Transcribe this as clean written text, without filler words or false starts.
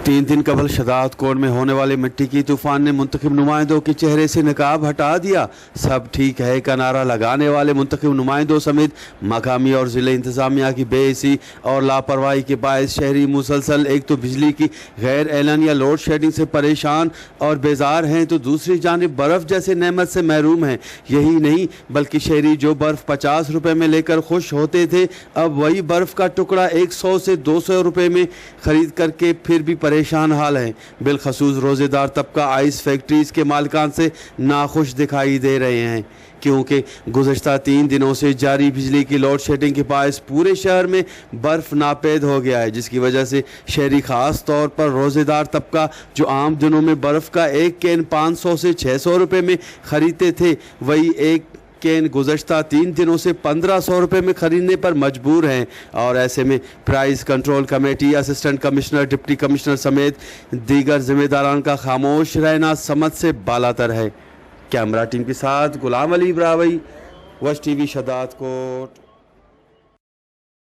3 दिन कबल शदात कोट में होने वाले मिट्टी की तूफान ने मुंतखब नुमाइंदों के चेहरे से नकाब हटा दिया। सब ठीक है का नारा लगाने वाले मुंतखब नुमाइंदों समेत मकामी और ज़िले इंतज़ामिया की बेहिसी और लापरवाही के बायस शहरी मुसलसल एक तो बिजली की गैर एलानिया लोड शेडिंग से परेशान और बेजार हैं, तो दूसरी जानिब बर्फ़ जैसे नेमत से महरूम हैं। यही नहीं बल्कि शहरी जो बर्फ़ 50 रुपये में लेकर खुश होते थे, अब वही बर्फ़ का टुकड़ा 100 से 200 रुपये में ख़रीद करके फिर भी परेशान हाल हैं। बिलखसूस रोज़ेदार तबका आइस फैक्ट्रीज़ के मालिकान से नाखुश दिखाई दे रहे हैं, क्योंकि गुज़श्ता 3 दिनों से जारी बिजली की लोड शेडिंग के बायस पूरे शहर में बर्फ़ नापेद हो गया है, जिसकी वजह से शहरी ख़ास तौर पर रोज़ेदार तबका जो आम दिनों में बर्फ़ का एक कैन 500 से 600 रुपये में ख़रीदते थे, वही एक कैन गुज़श्ता 3 दिनों से 1500 रुपये में ख़रीदने पर मजबूर हैं। और ऐसे में price control committee, assistant commissioner, deputy commissioner समेत दीगर ज़िम्मेदारान का खामोश रहना समझ से बालातर है। कैमरा टीम के साथ गुलाम अली इब्राहिम, वश टीवी शदात कोट।